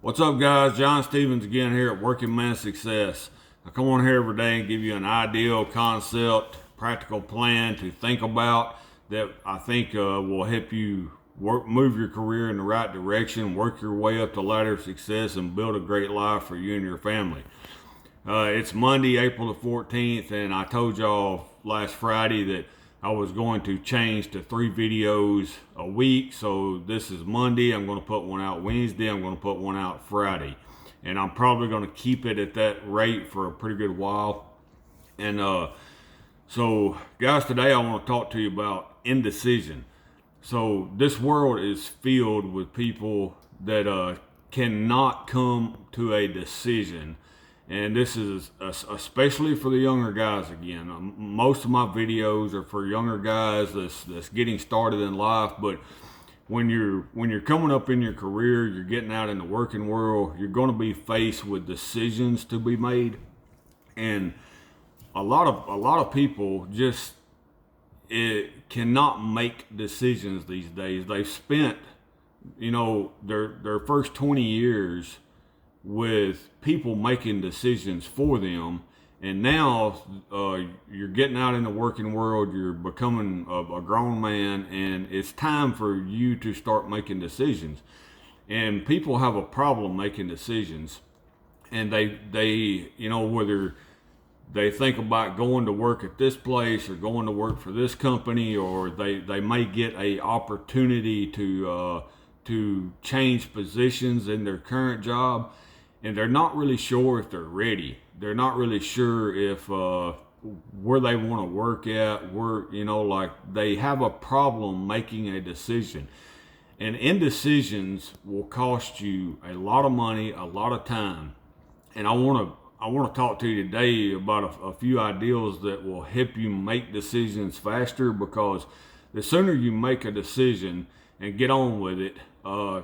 What's up, guys? John Stevens again here at Working Man Success. I come on here every day and give you an ideal concept, practical plan to think about that I think will help you move your career in the right direction, work your way up the ladder of success, and build a great life for you and your family. It's Monday, April the 14th, and I told y'all last Friday that I was going to change to 3 videos a week. So this is Monday. I'm going to put one out Wednesday. I'm going to put one out Friday. And I'm probably going to keep it at that rate for a pretty good while. And so, guys, today I want to talk to you about indecision. So this world is filled with people that cannot come to a decision. And this is especially for the younger guys again. Most of my videos are for younger guys that's getting started in life. But when you're coming up in your career, you're getting out in the working world, you're going to be faced with decisions to be made. And a lot of people just cannot make decisions these days. They've spent their first 20 years with people making decisions for them, and now you're getting out in the working world, you're becoming a grown man, and it's time for you to start making decisions. And people have a problem making decisions, and they whether they think about going to work at this place or going to work for this company, or they may get a opportunity to change positions in their current job, and they're not really sure if they're ready. They're not really sure if where they want to work at, like they have a problem making a decision. And indecisions will cost you a lot of money, a lot of time. And I want to talk to you today about a few ideas that will help you make decisions faster, because the sooner you make a decision and get on with it,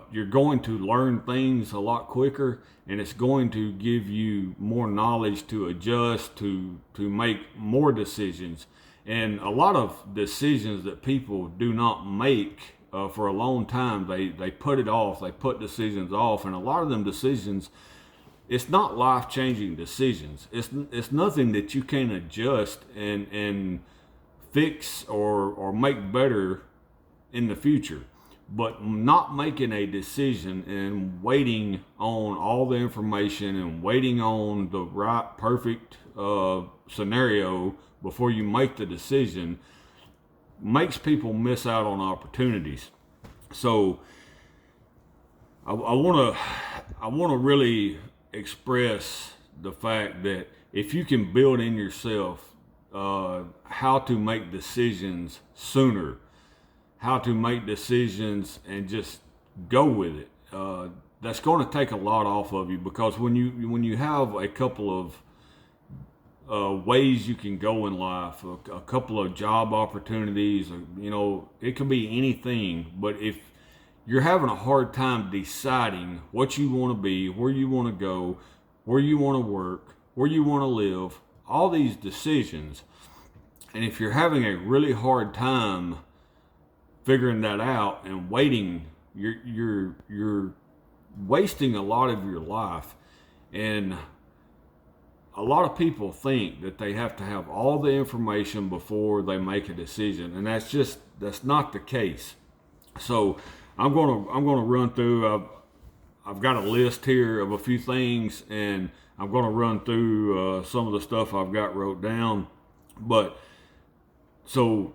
you're going to learn things a lot quicker, and it's going to give you more knowledge to adjust to make more decisions. And a lot of decisions that people do not make for a long time, they put it off, they put decisions off. And a lot of them decisions, it's not life-changing decisions. It's nothing that you can adjust and fix or make better in the future. But not making a decision and waiting on all the information and waiting on the right, perfect scenario before you make the decision makes people miss out on opportunities. So I want to really express the fact that if you can build in yourself how to make decisions sooner, how to make decisions and just go with it, that's going to take a lot off of you. Because when you have a couple of ways you can go in life, a couple of job opportunities, it can be anything. But if you're having a hard time deciding what you want to be, where you want to go, where you want to work, where you want to live, all these decisions, and if you're having a really hard time figuring that out and waiting, you're wasting a lot of your life. And a lot of people think that they have to have all the information before they make a decision, and that's not the case. So I'm gonna run through. I've got a list here of a few things, and I'm gonna run through some of the stuff I've got wrote down. But so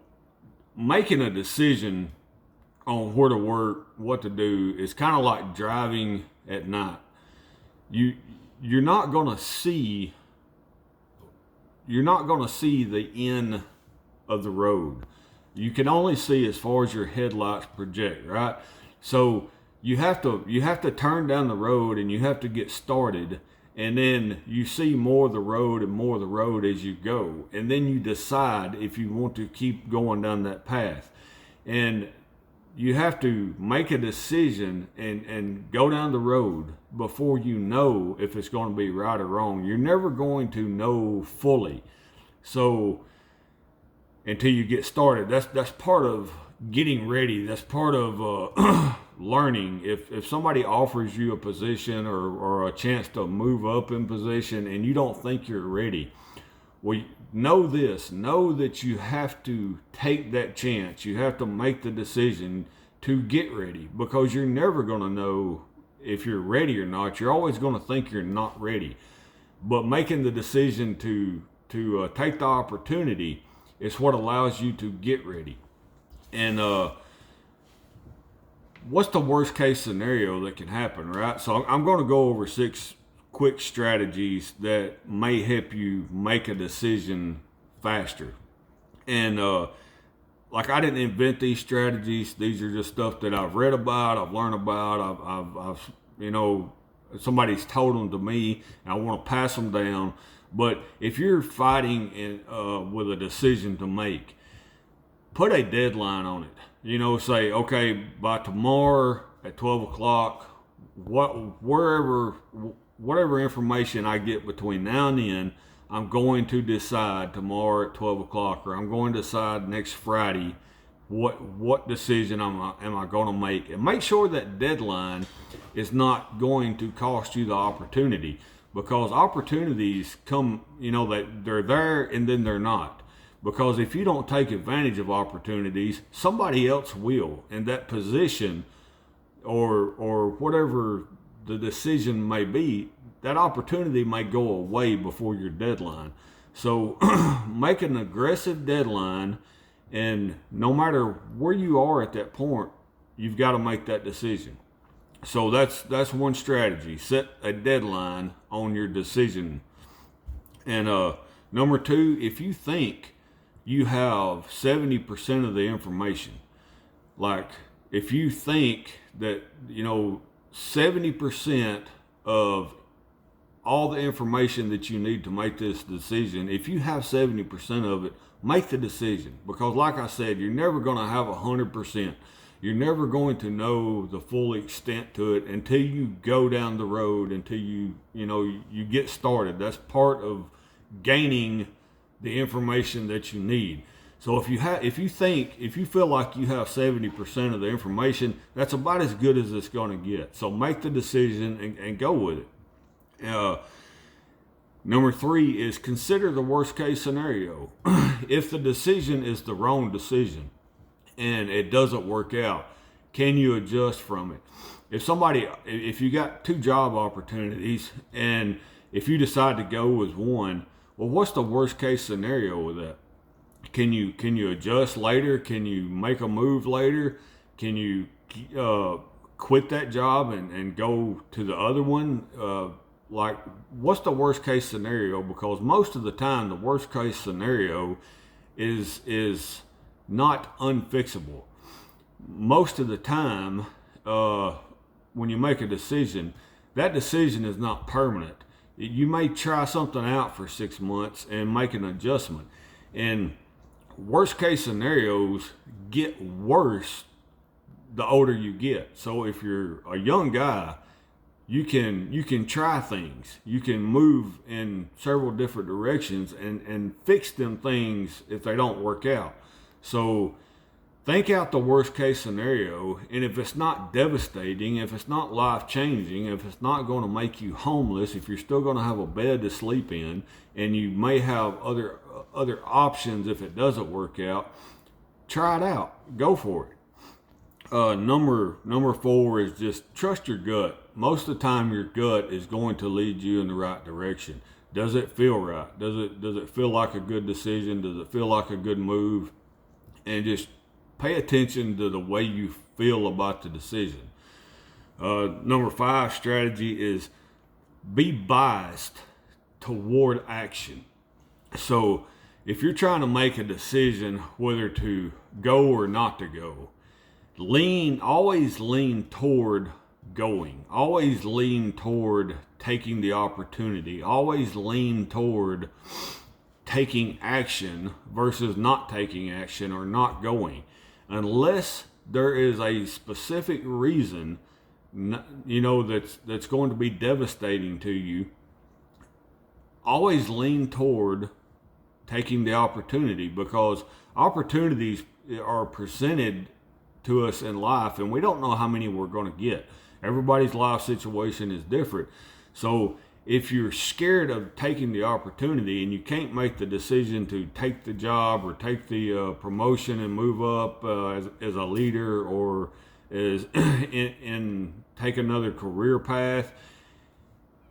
making a decision on where to work, what to do, is kind of like driving at night. You're not gonna see the end of the road. You can only see as far as your headlights project, right? So you have to turn down the road, and you have to get started, and then you see more of the road and more of the road as you go, and then you decide if you want to keep going down that path. And you have to make a decision and go down the road before you know if it's going to be right or wrong. You're never going to know fully, so until you get started. That's part of getting ready. That's part of learning. If somebody offers you a position or a chance to move up in position and you don't think you're ready, well, know this. Know that you have to take that chance. You have to make the decision to get ready, because you're never going to know if you're ready or not. You're always going to think you're not ready. But making the decision to take the opportunity is what allows you to get ready. And what's the worst case scenario that can happen, right? So I'm going to go over 6 quick strategies that may help you make a decision faster. And like, I didn't invent these strategies. These are just stuff that I've read about, I've learned about, I've you know, somebody's told them to me, and I want to pass them down. But if you're fighting with a decision to make, put a deadline on it. You know, say, okay, by tomorrow at 12 o'clock, whatever information I get between now and then, I'm going to decide tomorrow at 12 o'clock, or I'm going to decide next Friday what decision am I going to make. And make sure that deadline is not going to cost you the opportunity, because opportunities come, you know, that they're there and then they're not. Because if you don't take advantage of opportunities, somebody else will. And that position or whatever the decision may be, that opportunity may go away before your deadline. So make an aggressive deadline, and no matter where you are at that point, you've got to make that decision. So that's one strategy. Set a deadline on your decision. And number 2, if you think you have 70% of the information, like if you think that, you know, 70% of all the information that you need to make this decision, if you have 70% of it, make the decision. Because like I said, you're never going to have 100%. You're never going to know the full extent to it until you go down the road, until you get started. That's part of gaining the information that you need. So if you feel like you have 70% of the information, that's about as good as it's going to get. So make the decision and go with it. Number 3 is consider the worst case scenario. If the decision is the wrong decision and it doesn't work out, can you adjust from it? If you got 2 job opportunities, and if you decide to go with one, well, what's the worst case scenario with that? Can you adjust later? Can you make a move later? Can you quit that job and go to the other one? Like, what's the worst case scenario? Because most of the time, the worst case scenario is not unfixable. Most of the time, when you make a decision, that decision is not permanent. You may try something out for 6 months and make an adjustment. And worst case scenarios get worse the older you get. So if you're a young guy, you can try things. You can move in several different directions and fix them things if they don't work out. So think out the worst case scenario, and if it's not devastating, if it's not life changing, if it's not going to make you homeless, if you're still going to have a bed to sleep in, and you may have other options if it doesn't work out, try it out. Go for it. Number 4 is just trust your gut. Most of the time, your gut is going to lead you in the right direction. Does it feel right? Does it feel like a good decision? Does it feel like a good move? And just pay attention to the way you feel about the decision. Number 5 strategy is be biased toward action. So if you're trying to make a decision whether to go or not to go, always lean toward going. Always lean toward taking the opportunity. Always lean toward taking action versus not taking action or not going. Unless there is a specific reason, that's going to be devastating to you, always lean toward taking the opportunity, because opportunities are presented to us in life, and we don't know how many we're going to get. Everybody's life situation is different. So if you're scared of taking the opportunity and you can't make the decision to take the job or take the promotion and move up as a leader, or as in take another career path,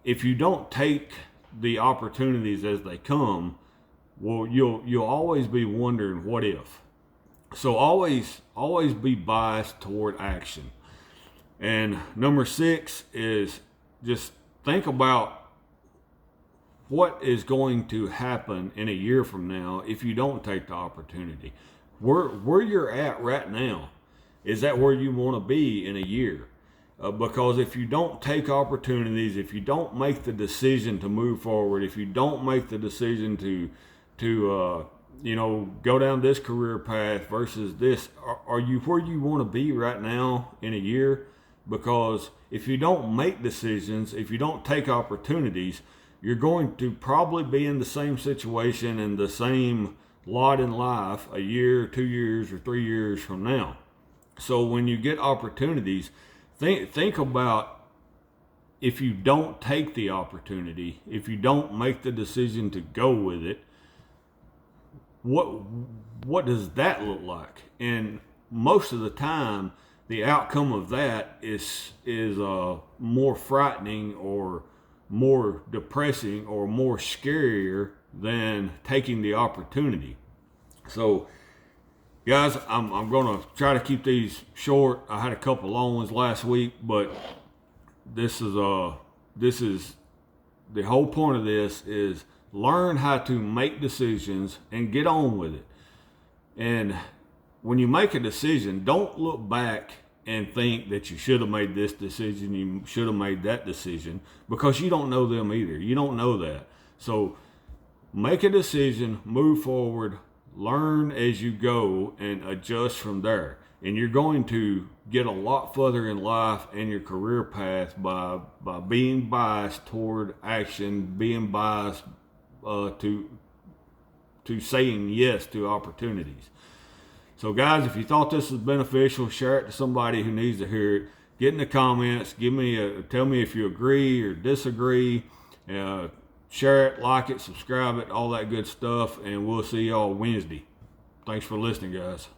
if you don't take the opportunities as they come, well, you'll always be wondering what if. So always be biased toward action. And number 6 is just think about what is going to happen in a year from now if you don't take the opportunity. Where you're at right now, is that where you want to be in a year? Because if you don't take opportunities, if you don't make the decision to move forward, if you don't make the decision to go down this career path versus this, are you where you want to be right now in a year? Because if you don't make decisions, if you don't take opportunities, you're going to probably be in the same situation and the same lot in life a year, 2 years, or 3 years from now. So when you get opportunities, think about, if you don't take the opportunity, if you don't make the decision to go with it, what does that look like? And most of the time, the outcome of that is more frightening or more depressing or more scarier than taking the opportunity. So guys, I'm going to try to keep these short. I had a couple long ones last week, but this is the whole point of this is learn how to make decisions and get on with it. And when you make a decision, don't look back and think that you should have made this decision, you should have made that decision, because you don't know them either. You don't know that. So make a decision, move forward, learn as you go, and adjust from there. And you're going to get a lot further in life and your career path by being biased toward action, being biased to saying yes to opportunities. So guys, if you thought this was beneficial, share it to somebody who needs to hear it. Get in the comments, tell me if you agree or disagree. Share it, like it, subscribe it, all that good stuff, and we'll see y'all Wednesday. Thanks for listening, guys.